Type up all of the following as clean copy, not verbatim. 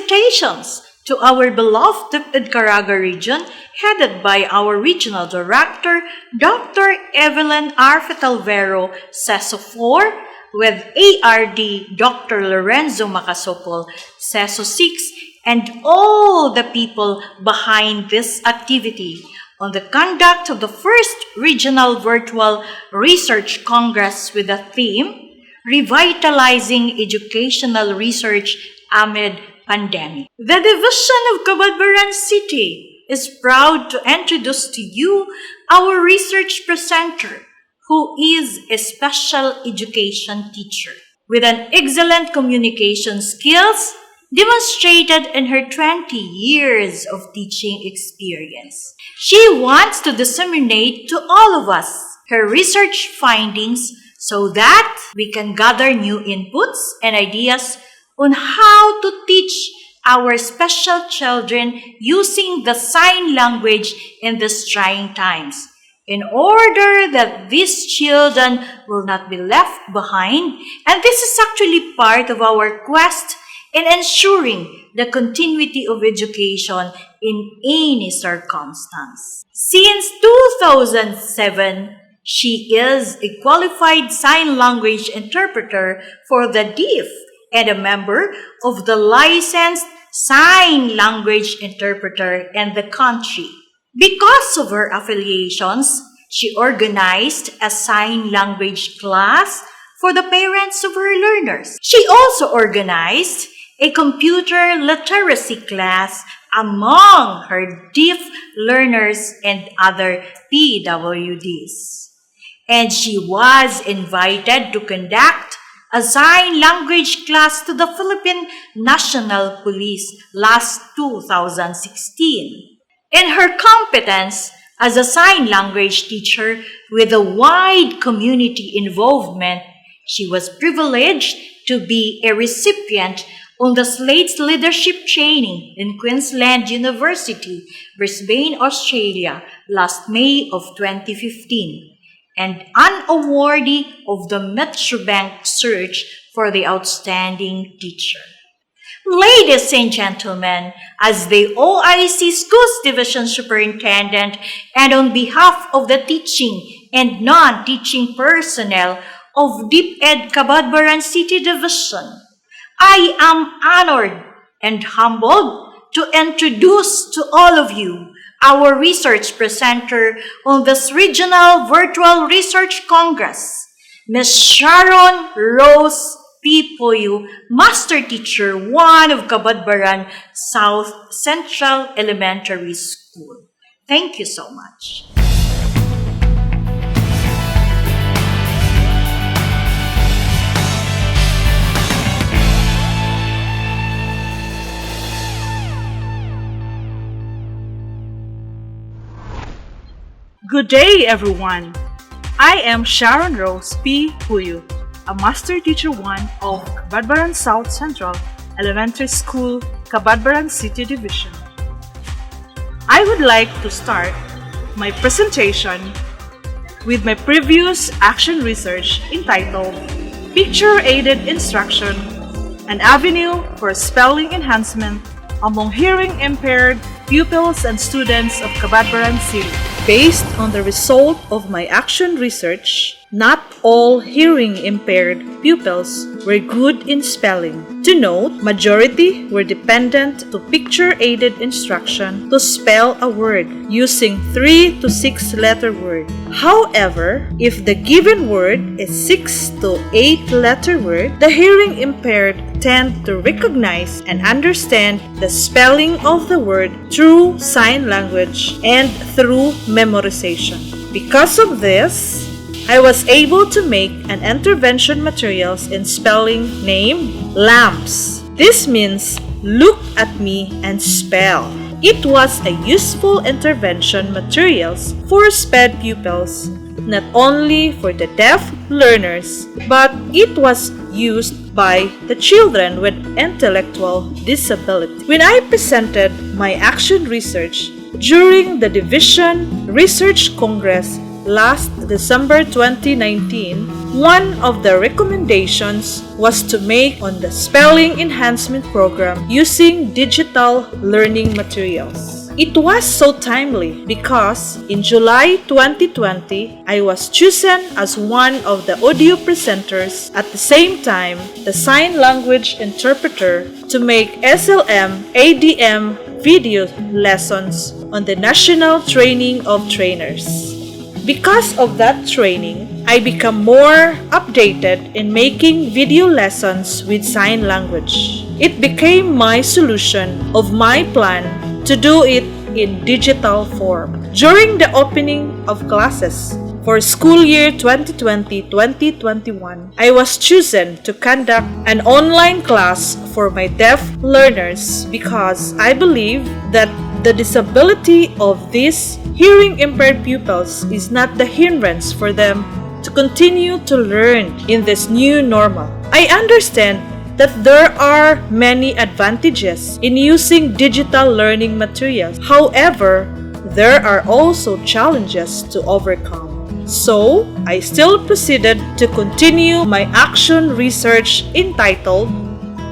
felicitations to our beloved Edcaraga region, headed by our Regional Director, Dr. Evelyn R. Fetalvero, CESO 4, with ARD Dr. Lorenzo Macasopol, CESO 6, and all the people behind this activity on the conduct of the first Regional Virtual Research Congress with the theme, Revitalizing Educational Research Amid Pandemic. The Division of Cabadbaran City is proud to introduce to you our research presenter, who is a special education teacher with an excellent communication skills demonstrated in her 20 years of teaching experience. She wants to disseminate to all of us her research findings so that we can gather new inputs and ideas on how to teach our special children using the sign language in these trying times, in order that these children will not be left behind. And this is actually part of our quest in ensuring the continuity of education in any circumstance. Since 2007, she is a qualified sign language interpreter for the deaf and a member of the licensed sign language interpreter in the country. Because of her affiliations, she organized a sign language class for the parents of her learners. She also organized a computer literacy class among her deaf learners and other PWDs. And she was invited to conduct a sign language class to the Philippine National Police last 2016. In her competence as a sign language teacher with a wide community involvement, she was privileged to be a recipient on the SLATE's leadership training in Queensland University, Brisbane, Australia, last May of 2015, and an awardee of the Metrobank Search for the Outstanding Teacher. Ladies and gentlemen, as the OIC Schools Division Superintendent and on behalf of the teaching and non-teaching personnel of DepEd Cabadbaran City Division, I am honored and humbled to introduce to all of you our research presenter on this Regional Virtual Research Congress, Ms. Sharon Rose P. Puyo, Master Teacher 1 of Cabadbaran South Central Elementary School. Thank you so much. Good day, everyone. I am Sharon Rose P. Puyo, a Master Teacher 1 of Cabadbaran South Central Elementary School, Cabadbaran City Division. I would like to start my presentation with my previous action research entitled Picture-Aided Instruction, an Avenue for Spelling Enhancement among Hearing-Impaired Pupils and Students of Cabadbaran City. Based on the result of my action research, not all hearing-impaired pupils were good in spelling. To note, majority were dependent to picture-aided instruction to spell a word using 3 to 6 letter word. However, if the given word is 6 to 8 letter word, the hearing-impaired tend to recognize and understand the spelling of the word through sign language and through memorization. Because of this, I was able to make an intervention materials in spelling named LAMPS. This means look at me and spell. It was a useful intervention materials for SPED pupils, not only for the deaf learners, but it was used by the children with intellectual disability. When I presented my action research during the Division Research Congress last December 2019, One of the recommendations was to make on the spelling enhancement program using digital learning materials. It was so timely because in July 2020, I was chosen as one of the audio presenters, at the same time the sign language interpreter, to make SLM ADM video lessons on the National Training of Trainers. Because of that training, I become more updated in making video lessons with sign language. It became my solution of my plan to do it in digital form. During the opening of classes for school year 2020-2021, I was chosen to conduct an online class for my deaf learners because I believe that the disability of these hearing impaired pupils is not the hindrance for them to continue to learn in this new normal. I understand that there are many advantages in using digital learning materials. However, there are also challenges to overcome. So, I still proceeded to continue my action research entitled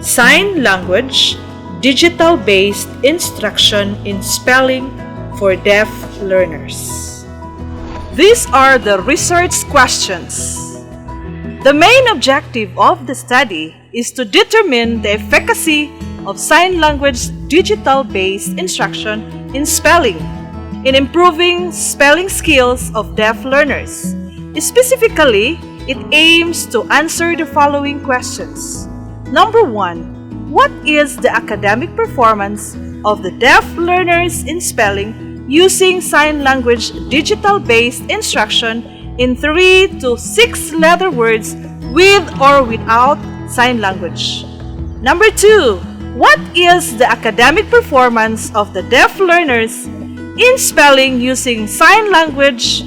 Sign Language Digital-Based Instruction in Spelling for Deaf Learners. These are the research questions. The main objective of the study is to determine the efficacy of sign language digital-based instruction in spelling, in improving spelling skills of deaf learners. Specifically, it aims to answer the following questions. Number 1. What is the academic performance of the deaf learners in spelling using sign language digital-based instruction in 3 to 6 letter words with or without sign language? Number 2. What is the academic performance of the deaf learners in spelling using sign language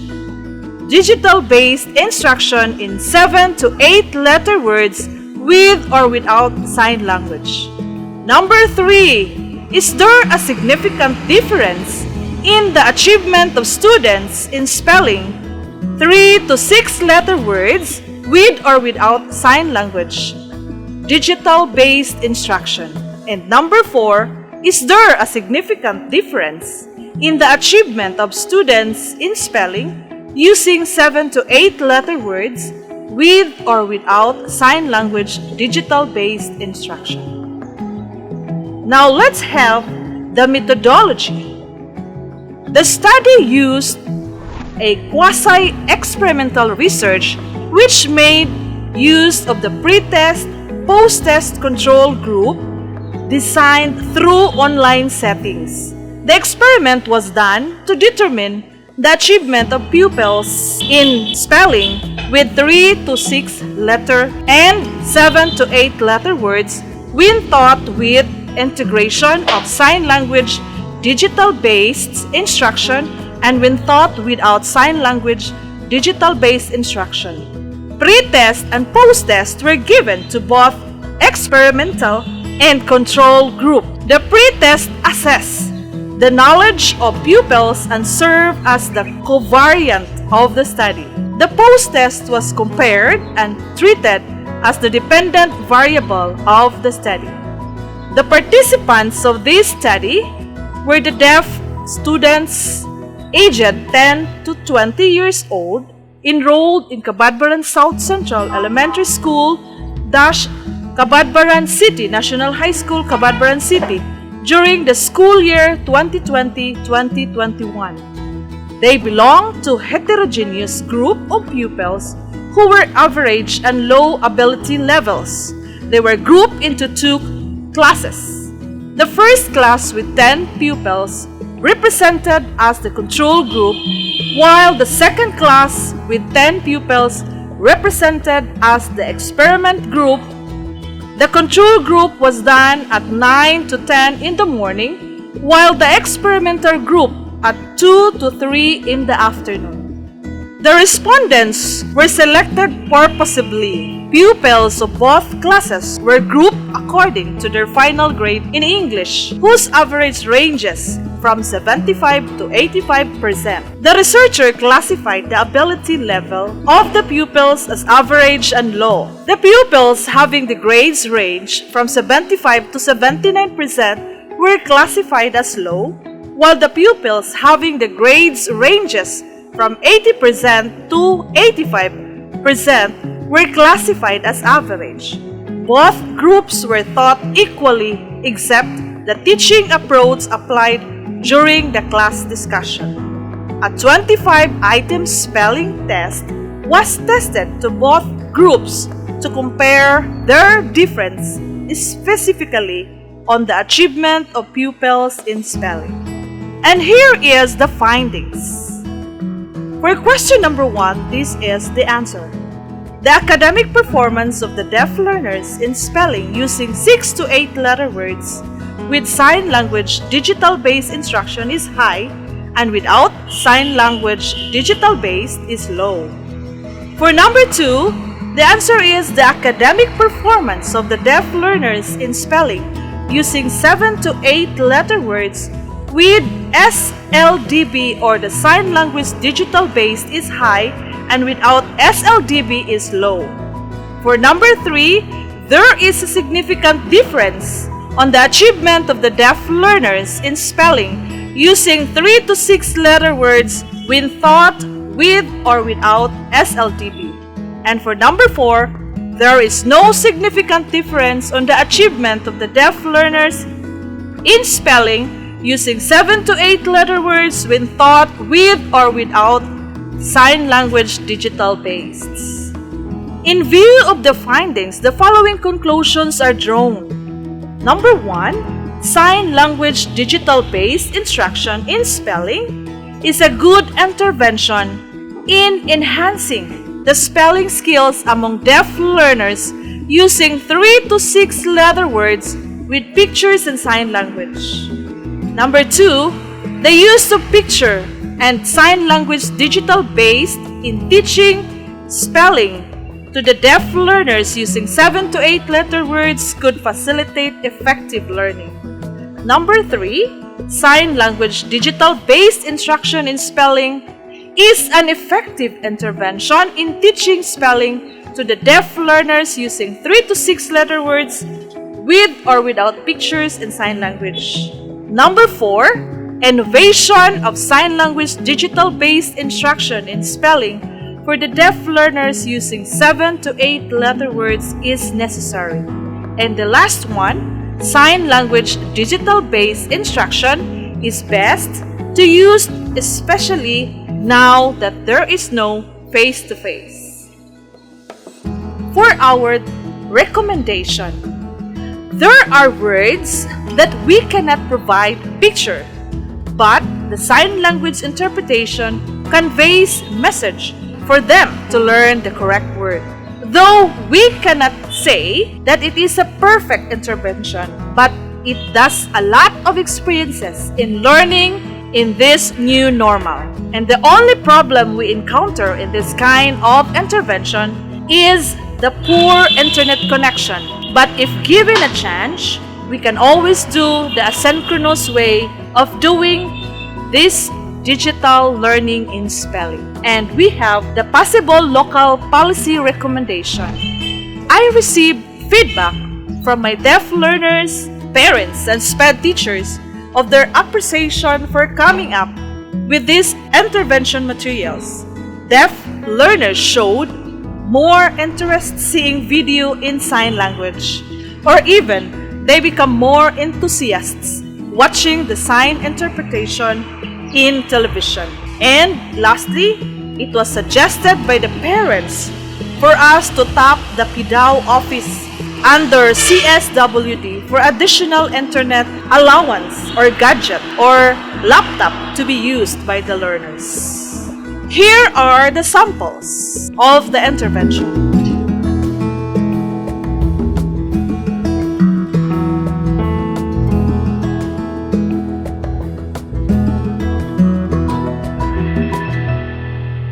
digital-based instruction in 7 to 8 letter words with or without sign language? Number 3. Is there a significant difference in the achievement of students in spelling 3 to 6 letter words with or without sign language digital-based instruction? And number 4, is there a significant difference in the achievement of students in spelling using 7 to 8 letter words with or without sign language digital-based instruction? Now let's have the methodology. The study used a quasi-experimental research which made use of the pre-test, post-test control group designed through online settings. The experiment was done to determine the achievement of pupils in spelling with 3 to 6 letter and 7 to 8 letter words when taught with integration of sign language digital-based instruction and when taught without sign language digital-based instruction. Pre-test and post-test were given to both experimental and control group. The pre-test assess the knowledge of pupils and serve as the covariant of the study. The post-test was compared and treated as the dependent variable of the study. The participants of this study were the deaf students aged 10 to 20 years old enrolled in Cabadbaran South Central Elementary School Cabadbaran City National High School, Cabadbaran City during the school year 2020-2021. They belong to heterogeneous group of pupils who were average and low ability levels. They were grouped into 2 classes. The first class with 10 pupils represented as the control group, while the second class with 10 pupils represented as the experiment group. The control group was done at 9 to 10 in the morning, while the experimental group at 2 to 3 in the afternoon. The respondents were selected purposefully Pupils of both classes were grouped according to their final grade in English, whose average ranges from 75 to 85%. The researcher classified the ability level of the pupils as average and low. The pupils having the grades range from 75 to 79% were classified as low, while the pupils having the grades ranges from 80% to 85% were classified as average. Both groups were taught equally except the teaching approach applied during the class discussion. A 25-item spelling test was tested to both groups to compare their difference specifically on the achievement of pupils in spelling. And here is the findings. For question number 1, this is the answer. The academic performance of the deaf learners in spelling using 6 to 8 letter words with sign language digital-based instruction is high, and without sign language digital-based is low. For number 2, the answer is the academic performance of the deaf learners in spelling using 7 to 8 letter words with SLDB or the sign language digital-based is high, and without SLDB is low. For number 3, there is a significant difference on the achievement of the deaf learners in spelling using 3 to 6 letter words when taught with or without SLDB. And for number 4, there is no significant difference on the achievement of the deaf learners in spelling using 7 to 8 letter words when taught with or without sign language digital based. In view of the findings, the following conclusions are drawn. Number 1, sign language digital based instruction in spelling is a good intervention in enhancing the spelling skills among deaf learners using 3 to 6 letter words with pictures and sign language. Number 2, the use of picture and sign language digital based in teaching spelling to the deaf learners using 7 to 8 letter words could facilitate effective learning. Number 3, sign language digital based instruction in spelling is an effective intervention in teaching spelling to the deaf learners using 3 to 6 letter words with or without pictures and sign language. Number 4, innovation of sign language digital-based instruction in spelling for the deaf learners using 7 to 8 letter words is necessary. And the last one, sign language digital-based instruction is best to use especially now that there is no face-to-face. For our recommendation, there are words that we cannot provide picture, but the sign language interpretation conveys message for them to learn the correct word. Though we cannot say that it is a perfect intervention, but it does a lot of experiences in learning in this new normal. And the only problem we encounter in this kind of intervention is the poor internet connection. But if given a chance, we can always do the asynchronous way of doing this digital learning in spelling. And we have the possible local policy recommendation. I received feedback from my deaf learners, parents, and SPED teachers of their appreciation for coming up with these intervention materials. Deaf learners showed more interest seeing video in sign language, or even they become more enthusiasts watching the sign interpretation in television. And lastly, it was suggested by the parents for us to tap the PDAO office under CSWD for additional internet allowance or gadget or laptop to be used by the learners. Here are the samples of the intervention.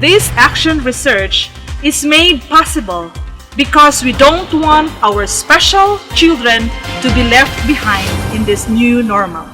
This action research is made possible because we don't want our special children to be left behind in this new normal.